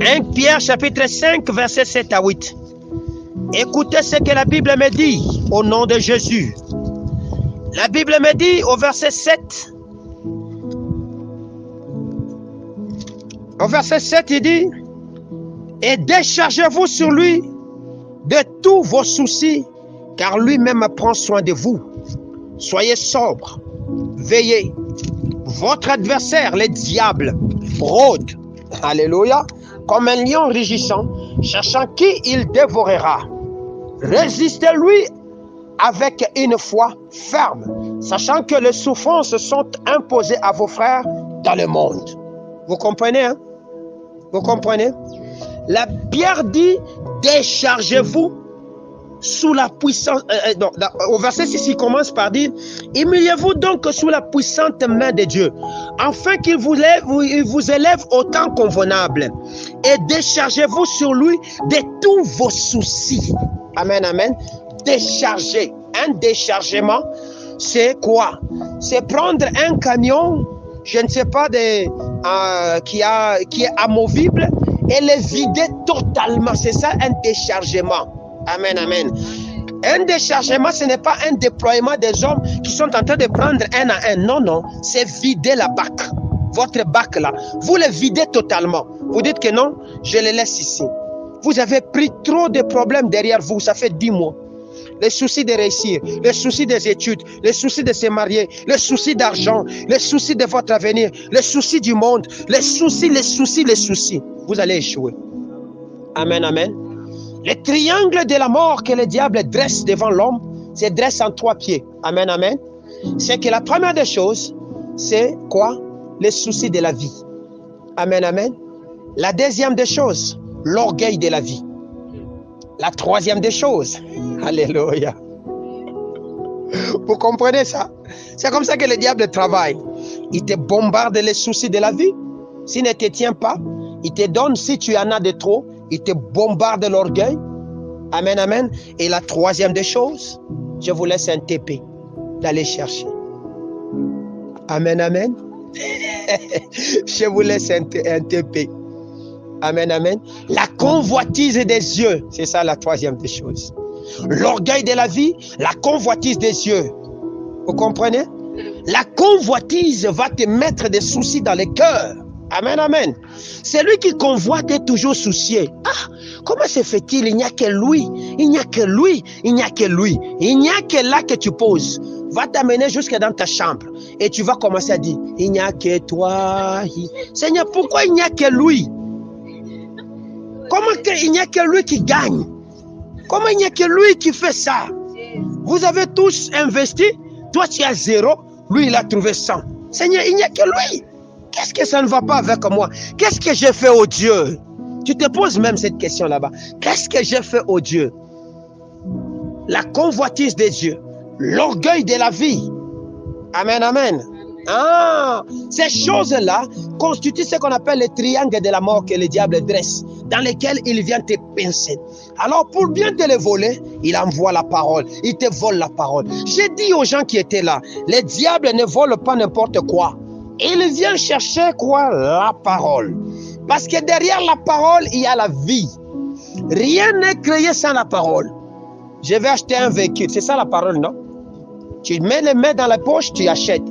1 Pierre chapitre 5, verset 7 à 8. Écoutez ce que la Bible me dit au nom de Jésus. La Bible me dit au verset 7. Au verset 7, il dit: et déchargez-vous sur lui de tous vos soucis, car lui-même prend soin de vous. Soyez sobres, veillez. Votre adversaire, le diable, rôde, alléluia, comme un lion rugissant, cherchant qui il dévorera. Résistez-lui avec une foi ferme, sachant que les souffrances sont imposées à vos frères dans le monde. Vous comprenez, hein? Vous comprenez? La Pierre dit: déchargez-vous sous la puissance. Au verset 6, il commence par dire: humiliez-vous donc sous la puissante main de Dieu, afin qu'il vous élève au temps convenable, et déchargez-vous sur lui de tous vos soucis. Amen, amen. Décharger. Un déchargement, c'est quoi? C'est prendre un camion, je ne sais pas, qui est amovible, et le vider totalement. C'est ça un déchargement. Amen, amen. Un déchargement, ce n'est pas un déploiement des hommes qui sont en train de prendre un à un. Non, non, c'est vider la bac. Votre bac là, vous le videz totalement. Vous dites que non, je le laisse ici. Vous avez pris trop de problèmes derrière vous, ça fait 10 mois. les soucis de réussir, les soucis des études, les soucis de se marier, les soucis d'argent, les soucis de votre avenir, les soucis du monde, les soucis, vous allez échouer. Amen, amen. Le triangle de la mort que le diable dresse devant l'homme, se dresse en 3 pieds. Amen, amen. C'est que la première des choses, c'est quoi? Les soucis de la vie. Amen, amen. La deuxième des choses, l'orgueil de la vie. La troisième des choses, alléluia. Vous comprenez ça? C'est comme ça que le diable travaille. Il te bombarde les soucis de la vie. S'il ne te tient pas, il te donne, si tu en as de trop, il te bombarde l'orgueil. Amen, amen. Et la troisième des choses, je vous laisse un TP d'aller chercher. Amen, amen. Je vous laisse un TP. Amen, amen. La convoitise des yeux, c'est ça la troisième des choses. L'orgueil de la vie, la convoitise des yeux. Vous comprenez? La convoitise va te mettre des soucis dans le cœur. Amen, amen. Celui qui convoite est toujours soucieux. Ah, comment se fait-il? Il n'y a que lui. Il n'y a que lui. Il n'y a que lui. Il n'y a que là que tu poses. Va t'amener jusque dans ta chambre. Et tu vas commencer à dire, il n'y a que toi. Seigneur, pourquoi il n'y a que lui? Comment il n'y a que lui qui gagne? Comment il n'y a que lui qui fait ça? Vous avez tous investi. Toi, tu as 0. Lui, il a trouvé 100. Seigneur, il n'y a que lui. Qu'est-ce que ça ne va pas avec moi? Qu'est-ce que j'ai fait au Dieu? Tu te poses même cette question là-bas. Qu'est-ce que j'ai fait au Dieu? La convoitise des yeux. L'orgueil de la vie. Amen, amen. Ah, ces choses-là constituent ce qu'on appelle le triangle de la mort que le diable dresse, dans lequel il vient te pincer. Alors, pour bien te le voler, il envoie la parole. Il te vole la parole. J'ai dit aux gens qui étaient là, le diable ne vole pas n'importe quoi. Il vient chercher quoi? La parole. Parce que derrière la parole, il y a la vie. Rien n'est créé sans la parole. Je vais acheter un véhicule. C'est ça la parole, non? Tu mets les mains dans la poche, tu achètes.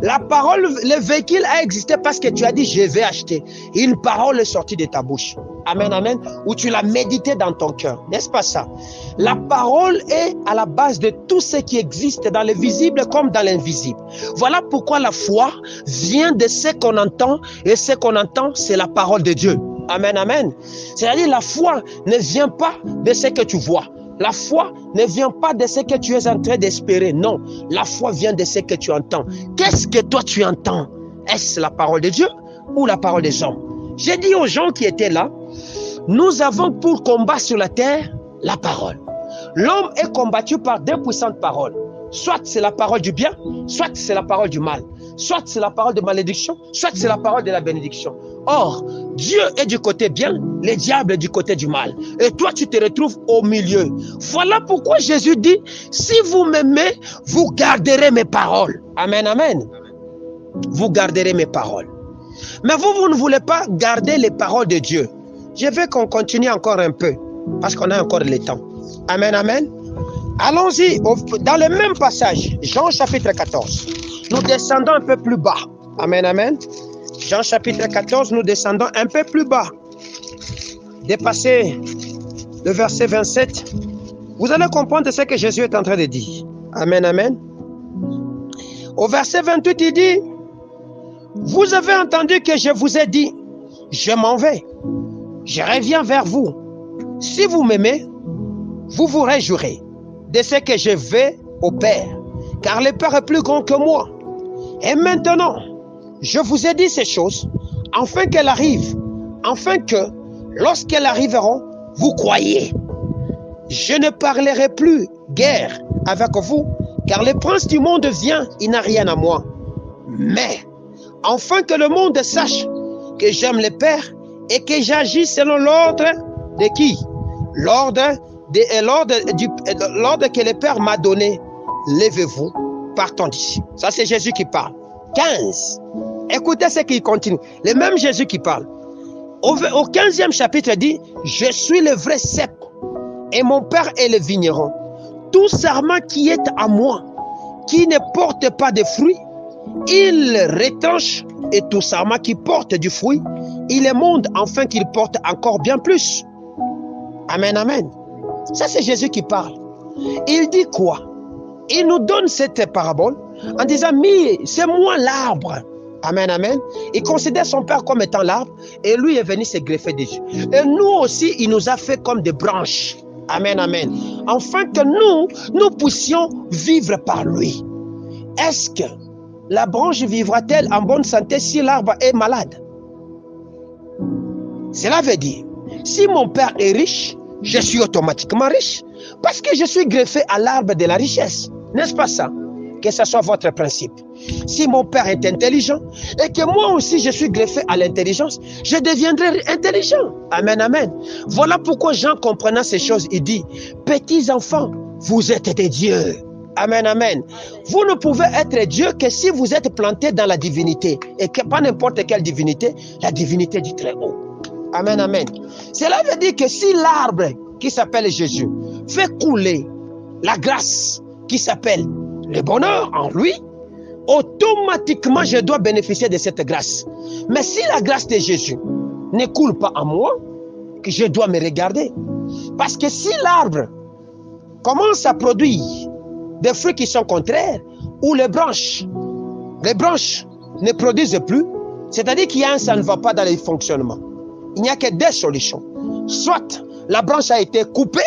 La parole, le véhicule a existé parce que tu as dit, je vais acheter. Une parole est sortie de ta bouche. Amen, amen. Ou tu l'as médité dans ton cœur. N'est-ce pas ça? La parole est à la base de tout ce qui existe dans le visible comme dans l'invisible. Voilà pourquoi la foi vient de ce qu'on entend. Et ce qu'on entend, c'est la parole de Dieu. Amen, amen. C'est-à-dire la foi ne vient pas de ce que tu vois. La foi ne vient pas de ce que tu es en train d'espérer. Non, la foi vient de ce que tu entends. Qu'est-ce que toi tu entends? Est-ce la parole de Dieu ou la parole des hommes? J'ai dit aux gens qui étaient là, nous avons pour combat sur la terre la parole. L'homme est combattu par 2 puissantes paroles. Soit c'est la parole du bien, soit c'est la parole du mal. Soit c'est la parole de malédiction, soit c'est la parole de la bénédiction. Or, Dieu est du côté bien, le diable est du côté du mal. Et toi, tu te retrouves au milieu. Voilà pourquoi Jésus dit, si vous m'aimez, vous garderez mes paroles. Amen, amen. Vous garderez mes paroles. Mais vous ne voulez pas garder les paroles de Dieu. Je veux qu'on continue encore un peu, parce qu'on a encore le temps. Amen, amen. Allons-y, dans le même passage, Jean chapitre 14. Nous descendons un peu plus bas. Amen, amen. Jean chapitre 14, nous descendons un peu plus bas. Dépassez le verset 27. Vous allez comprendre ce que Jésus est en train de dire. Amen, amen. Au verset 28, il dit, vous avez entendu que je vous ai dit, je m'en vais. Je reviens vers vous. Si vous m'aimez, vous vous réjouirez de ce que je vais au Père, car le Père est plus grand que moi. Et maintenant, je vous ai dit ces choses, afin qu'elles arrivent, afin que, lorsqu'elles arriveront, vous croyez. Je ne parlerai plus guère avec vous, car le prince du monde vient, il n'a rien à moi. Mais, afin que le monde sache que j'aime le Père et que j'agis selon l'ordre de qui? L'ordre que le Père m'a donné. Levez-vous, partons d'ici. Ça, c'est Jésus qui parle. 15. Écoutez ce qu'il continue. Le même Jésus qui parle. Au 15e chapitre, il dit, je suis le vrai cep et mon Père est le vigneron. Tout sarment qui est à moi, qui ne porte pas de fruits, il retranche, et tout sarment qui porte du fruit, il émonde afin qu'il porte encore bien plus. Amen, amen. Ça, c'est Jésus qui parle. il dit quoi? Il nous donne cette parabole en disant, mais c'est moi l'arbre. Amen, amen. Il considère son père comme étant l'arbre et lui est venu se greffer dessus. Et nous aussi, il nous a fait comme des branches. Amen, amen. Afin que nous puissions vivre par lui. Est-ce que la branche vivra-t-elle en bonne santé si l'arbre est malade? Cela veut dire, si mon père est riche, je suis automatiquement riche. Parce que je suis greffé à l'arbre de la richesse. N'est-ce pas ça? Que ce soit votre principe. Si mon père est intelligent et que moi aussi je suis greffé à l'intelligence, je deviendrai intelligent. Amen, amen. Voilà pourquoi Jean, comprenant ces choses, il dit, petits enfants, vous êtes des dieux. Amen, amen. Vous ne pouvez être Dieu que si vous êtes planté dans la divinité. Et que pas n'importe quelle divinité, la divinité du Très-Haut. Amen, amen. Cela veut dire que si l'arbre qui s'appelle Jésus fait couler la grâce qui s'appelle le bonheur en lui, automatiquement je dois bénéficier de cette grâce. Mais si la grâce de Jésus ne coule pas en moi, que je dois me regarder. Parce que si l'arbre commence à produire des fruits qui sont contraires, ou les branches ne produisent plus, c'est-à-dire qu'il y a un, ça ne va pas dans le fonctionnement. Il n'y a que deux solutions. Soit la branche a été coupée,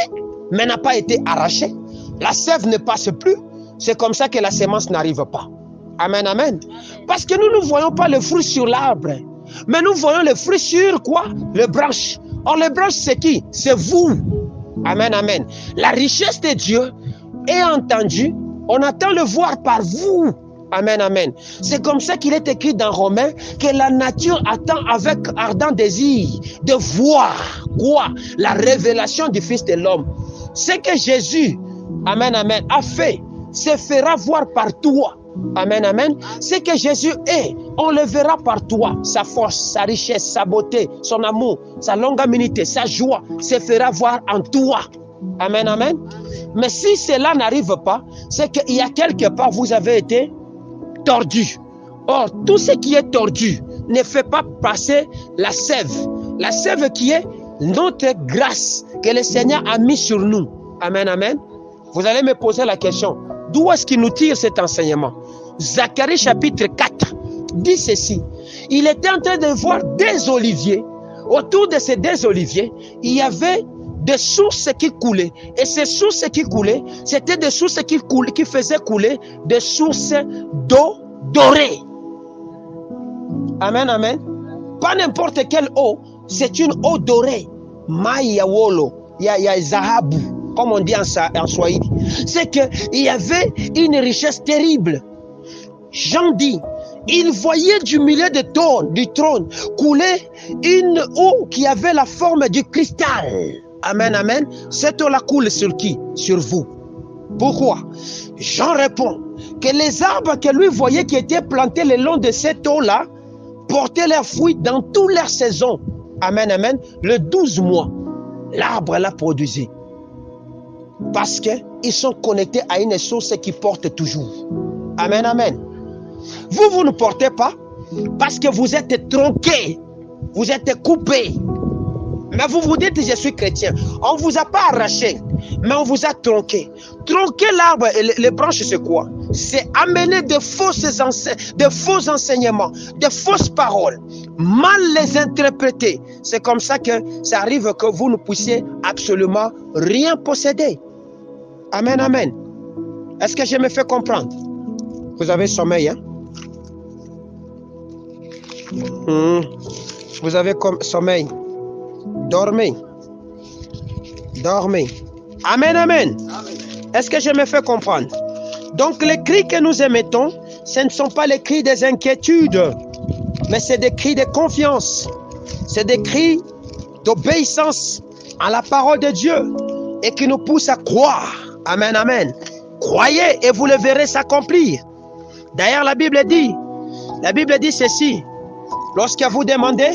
mais n'a pas été arrachée. La sève ne passe plus. C'est comme ça que la sémence n'arrive pas. Amen, amen. Parce que nous ne voyons pas le fruit sur l'arbre, mais nous voyons le fruit sur quoi? Les branches. Or, les branches, c'est qui? C'est vous. Amen, amen. La richesse de Dieu est entendue. On attend le voir par vous. Amen, amen. C'est comme ça qu'il est écrit dans Romains que la nature attend avec ardent désir de voir quoi? La révélation du Fils de l'homme. Ce que Jésus, amen, amen, a fait, se fera voir par toi. Amen, amen. Ce que Jésus est, on le verra par toi. Sa force, sa richesse, sa beauté, son amour, sa longanimité, sa joie se fera voir en toi. Amen, amen. Mais si cela n'arrive pas, c'est qu'il y a quelque part vous avez été tordu. Or, tout ce qui est tordu ne fait pas passer la sève. La sève qui est notre grâce que le Seigneur a mis sur nous. Amen, amen. Vous allez me poser la question. D'où est-ce qu'il nous tire cet enseignement? Zacharie chapitre 4 dit ceci. Il était en train de voir des oliviers. Autour de ces deux oliviers, il y avait des sources qui coulaient. Et ces sources qui coulaient, c'était des sources qui faisaient couler des sources d'eau dorée. Amen, amen. Pas n'importe quelle eau, c'est une eau dorée. Maïawolo, ya zahabu, comme on dit en Swahili. C'est qu'il y avait une richesse terrible. Jean dit, il voyait du milieu du trône couler une eau qui avait la forme du cristal. Amen, amen. Cette eau-là coule sur qui? Sur vous. Pourquoi? Jean répond que les arbres que lui voyait qui étaient plantés le long de cette eau-là portaient leurs fruits dans toutes leurs saisons. Amen, amen. Le 12 mois, l'arbre l'a produit. Parce qu'ils sont connectés à une source qui porte toujours. Amen, amen. Vous ne portez pas parce que vous êtes tronqué, vous êtes coupé. Mais vous vous dites, je suis chrétien. On ne vous a pas arraché, mais on vous a tronqué. Tronquer l'arbre et les branches, c'est quoi? C'est amener de faux enseignements, de fausses paroles, mal les interpréter. C'est comme ça que ça arrive que vous ne puissiez absolument rien posséder. Amen, amen. Est-ce que je me fais comprendre? Vous avez sommeil, hein? Vous avez sommeil. Dormez. Dormez. Amen, amen. Est-ce que je me fais comprendre? Donc les cris que nous émettons, ce ne sont pas les cris des inquiétudes, mais c'est des cris de confiance. C'est des cris d'obéissance à la parole de Dieu et qui nous poussent à croire. Amen, amen. Croyez et vous le verrez s'accomplir. D'ailleurs, la Bible dit ceci. Lorsque vous demandez,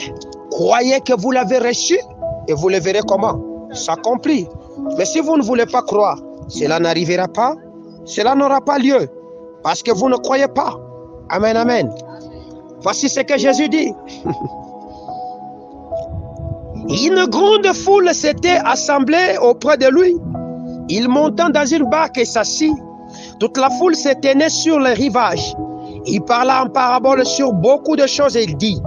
croyez que vous l'avez reçu et vous le verrez comment? S'accomplir. Mais si vous ne voulez pas croire, cela n'arrivera pas, cela n'aura pas lieu, parce que vous ne croyez pas. Amen, amen. Voici ce que Jésus dit. Une grande foule s'était assemblée auprès de lui. Il monta dans une barque et s'assit. Toute la foule s'éteignait sur le rivage. Il parla en parabole sur beaucoup de choses et il dit,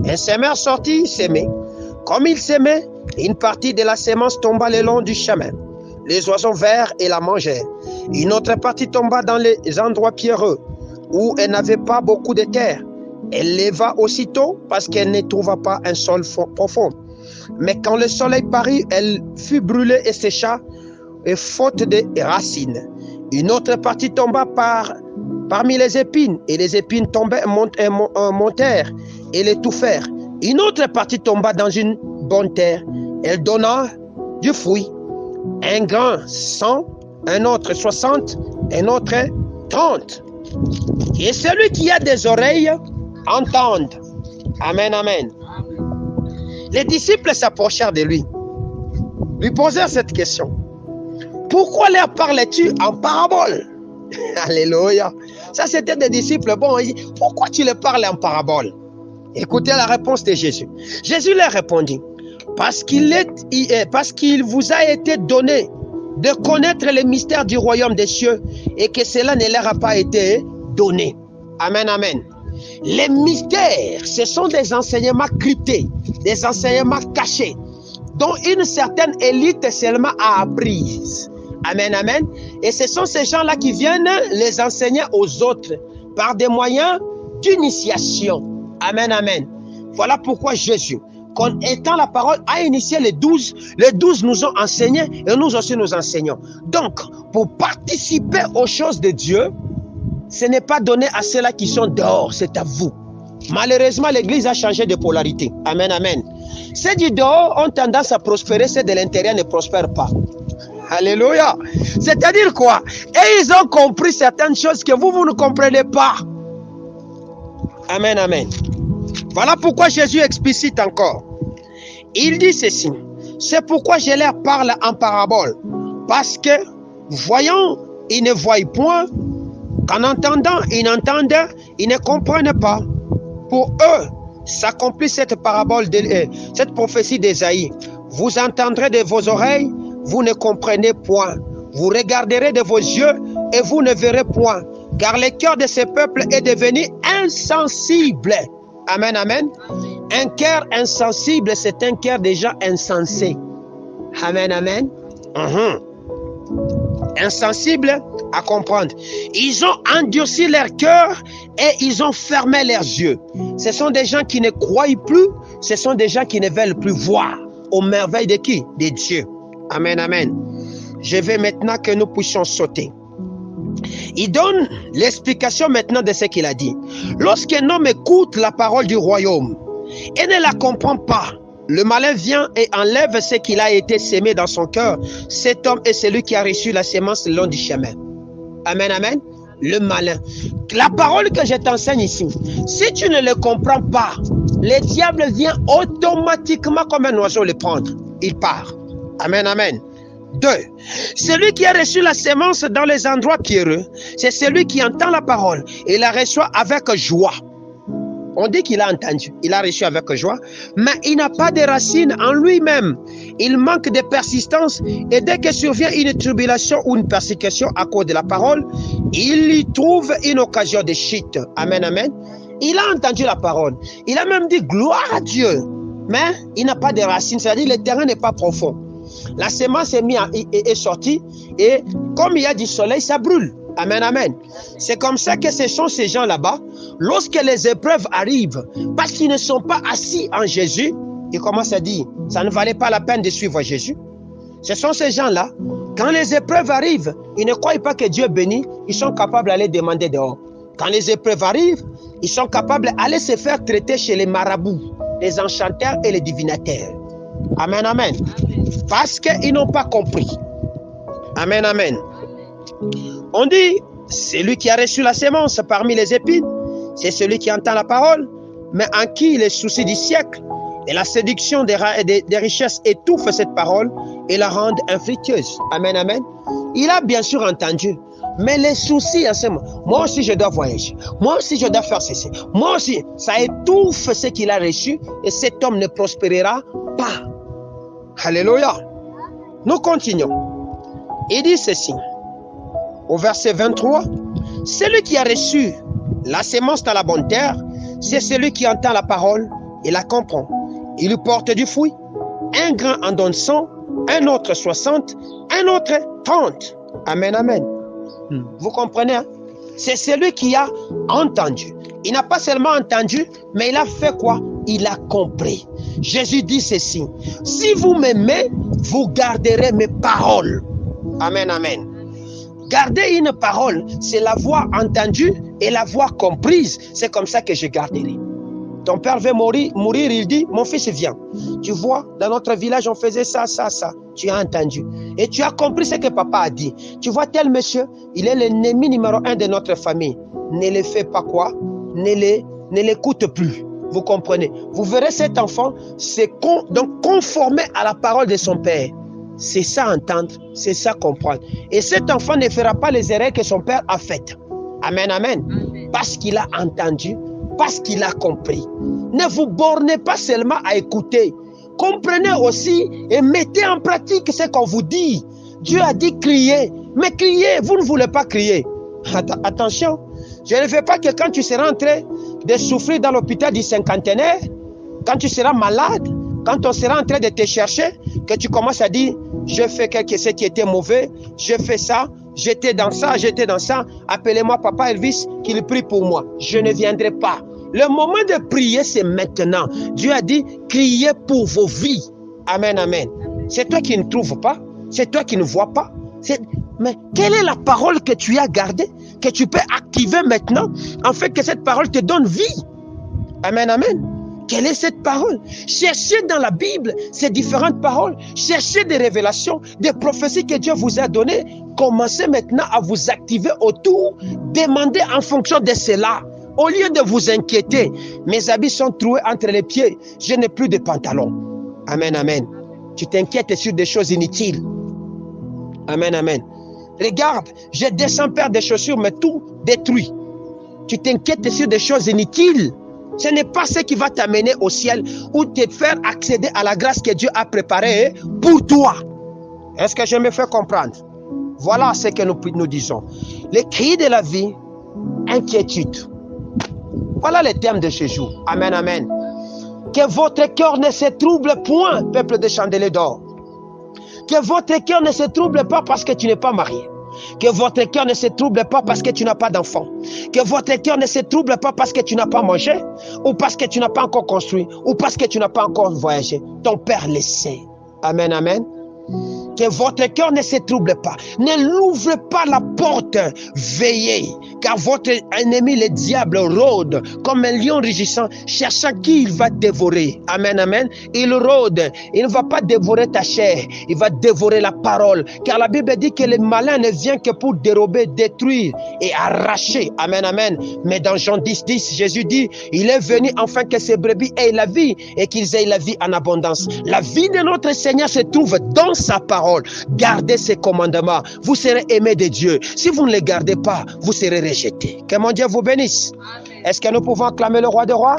un semeur sortit s'aimer. Comme il s'aimait, une partie de la sémence tomba le long du chemin. Les oiseaux vinrent et la mangèrent. Une autre partie tomba dans les endroits pierreux, où elle n'avait pas beaucoup de terre. Elle leva aussitôt parce qu'elle ne trouva pas un sol profond. Mais quand le soleil parut, elle fut brûlée et sécha, et faute de racines. Une autre partie tomba parmi les épines, et les épines tombèrent, montèrent et l'étouffèrent. Une autre partie tomba dans une bonne terre. Elle donna du fruit. Un grain 100, un autre 60, un autre 30. Et celui qui a des oreilles, entende. Amen, amen. Les disciples s'approchèrent de lui posèrent cette question. Pourquoi leur parlais-tu en parabole? Alléluia. Ça, c'était des disciples. Bon, il dit, pourquoi tu leur parles en parabole? Écoutez la réponse de Jésus. Jésus leur répondit, parce qu'il vous a été donné de connaître les mystères du royaume des cieux et que cela ne leur a pas été donné. Amen, amen. Les mystères, ce sont des enseignements cryptés, des enseignements cachés, dont une certaine élite seulement a appris. Amen, amen. Et ce sont ces gens-là qui viennent les enseigner aux autres par des moyens d'initiation. Amen, amen. Voilà pourquoi Jésus, étant la parole, a initié les 12. Les 12 nous ont enseigné et nous aussi nous enseignons. Donc, pour participer aux choses de Dieu, ce n'est pas donné à ceux-là qui sont dehors, c'est à vous. Malheureusement, l'Église a changé de polarité. Amen, amen. Ceux du dehors ont tendance à prospérer, ceux de l'intérieur ne prospèrent pas. Alléluia. C'est-à-dire quoi? Et ils ont compris certaines choses que vous ne comprenez pas. Amen, amen. Voilà pourquoi Jésus explicite encore. Il dit ceci. C'est pourquoi je leur parle en parabole. Parce que, voyant, ils ne voient point. Qu'en entendant, ils n'entendent, ils ne comprennent pas. Pour eux, s'accomplit cette parabole, cette prophétie d'Ésaïe. Vous entendrez de vos oreilles, vous ne comprenez point. Vous regarderez de vos yeux et vous ne verrez point. Car le cœur de ce peuple est devenu insensible. Amen, amen. Un cœur insensible, c'est un cœur déjà insensé. Amen, amen. Insensible à comprendre. Ils ont endurci leur cœur et ils ont fermé leurs yeux. Ce sont des gens qui ne croient plus, ce sont des gens qui ne veulent plus voir aux merveilles de qui? De Dieu. Amen, amen. Je veux maintenant que nous puissions sauter. Il donne l'explication maintenant de ce qu'il a dit. Lorsqu'un homme écoute la parole du royaume et ne la comprend pas, le malin vient et enlève ce qu'il a été sémé dans son cœur. Cet homme est celui qui a reçu la sémence le long du chemin. Amen, amen. Le malin. La parole que je t'enseigne ici, si tu ne le comprends pas, le diable vient automatiquement comme un oiseau le prendre. Il part. Amen, amen. 2. Celui qui a reçu la sémence dans les endroits pierreux, c'est celui qui entend la parole et la reçoit avec joie. On dit qu'il a entendu, il a reçu avec joie, mais il n'a pas de racines en lui-même. Il manque de persistance et dès que survient une tribulation ou une persécution à cause de la parole, il y trouve une occasion de chute. Amen, amen. Il a entendu la parole. Il a même dit gloire à Dieu, mais il n'a pas de racines, c'est-à-dire le terrain n'est pas profond. La sémence est sortie et comme il y a du soleil, ça brûle. Amen, amen. C'est comme ça que ce sont ces gens là-bas. Lorsque les épreuves arrivent, parce qu'ils ne sont pas assis en Jésus, ils commencent à dire, ça ne valait pas la peine de suivre Jésus. Ce sont ces gens-là, quand les épreuves arrivent, ils ne croient pas que Dieu bénit, ils sont capables d'aller demander dehors. Quand les épreuves arrivent, ils sont capables d'aller se faire traiter chez les marabouts, les enchanteurs et les divinateurs. Amen, amen. Parce qu'ils n'ont pas compris. Amen, amen. On dit, celui qui a reçu la sémence parmi les épines, c'est celui qui entend la parole, mais en qui les soucis du siècle et la séduction des richesses étouffent cette parole et la rendent infructueuse. Amen, amen. Il a bien sûr entendu, mais les soucis en ce moment, moi aussi je dois voyager, moi aussi je dois faire ceci, moi aussi, ça étouffe ce qu'il a reçu et cet homme ne prospérera pas. Alléluia. Nous continuons. Il dit ceci, au verset 23, « Celui qui a reçu la sémence dans la bonne terre, c'est celui qui entend la parole et la comprend. Il lui porte du fruit. Un grand en donne 100, un autre 60, un autre 30. » Amen, amen. Vous comprenez, hein? C'est celui qui a entendu. Il n'a pas seulement entendu, mais il a fait quoi? Il a compris. Jésus dit ceci, « Si vous m'aimez, vous garderez mes paroles. » Amen, amen. Garder une parole, c'est la voix entendue et la voix comprise. C'est comme ça que je garderai. Ton père veut mourir, il dit, mon fils viens. Tu vois, dans notre village, on faisait ça, ça, ça. Tu as entendu. Et tu as compris ce que papa a dit. Tu vois, tel monsieur, il est l'ennemi numéro 1 de notre famille. Ne le fais pas quoi? Ne l'écoute plus. Vous comprenez? Vous verrez cet enfant donc conformer à la parole de son père. C'est ça entendre, c'est ça comprendre. Et cet enfant ne fera pas les erreurs que son père a faites. Amen, amen. Parce qu'il a entendu, parce qu'il a compris. Ne vous bornez pas seulement à écouter. Comprenez aussi et mettez en pratique ce qu'on vous dit. Dieu a dit crier, mais criez, vous ne voulez pas crier. Attention, je ne veux pas que quand tu seras en train de souffrir dans l'hôpital du cinquantenaire, quand tu seras malade, quand on sera en train de te chercher, que tu commences à dire, je fais quelque chose qui était mauvais, je fais ça, j'étais dans ça, appelez-moi papa Elvis, qu'il prie pour moi. Je ne viendrai pas. Le moment de prier, c'est maintenant. Dieu a dit, criez pour vos vies. Amen, amen. C'est toi qui ne trouves pas, c'est toi qui ne vois pas. Mais quelle est la parole que tu as gardée, que tu peux activer maintenant, afin que cette parole te donne vie? Amen, amen. Quelle est cette parole? Cherchez dans la Bible ces différentes paroles. Cherchez des révélations, des prophéties que Dieu vous a données. Commencez maintenant à vous activer autour. Demandez en fonction de cela. Au lieu de vous inquiéter, mes habits sont troués entre les pieds. Je n'ai plus de pantalon. Amen, amen. Tu t'inquiètes sur des choses inutiles. Amen, amen. Regarde, j'ai 200 paires de chaussures, mais tout détruit. Tu t'inquiètes sur des choses inutiles. Ce n'est pas ce qui va t'amener au ciel ou te faire accéder à la grâce que Dieu a préparée pour toi. Est-ce que je me fais comprendre? Voilà ce que nous disons. Les cris de la vie, inquiétude. Voilà les termes de ce jour. Amen, amen. Que votre cœur ne se trouble point, peuple de Chandelier d'or. Que votre cœur ne se trouble pas parce que tu n'es pas marié. Que votre cœur ne se trouble pas parce que tu n'as pas d'enfant. Que votre cœur ne se trouble pas parce que tu n'as pas mangé, ou parce que tu n'as pas encore construit, ou parce que tu n'as pas encore voyagé. Ton Père le sait. Amen, amen. Que votre cœur ne se trouble pas. Ne l'ouvrez pas la porte. Veillez, car votre ennemi, le diable, rôde comme un lion rugissant, cherchant qui il va dévorer. Amen, amen. Il rôde. Il ne va pas dévorer ta chair. Il va dévorer la parole. Car la Bible dit que le malin ne vient que pour dérober, détruire et arracher. Amen, amen. Mais dans Jean 10, 10, Jésus dit, il est venu afin que ses brebis aient la vie et qu'ils aient la vie en abondance. La vie de notre Seigneur se trouve dans sa parole. Gardez ses commandements. Vous serez aimés de Dieu. Si vous ne les gardez pas, vous serez rejetés. Que mon Dieu vous bénisse. Est-ce que nous pouvons acclamer le roi des rois?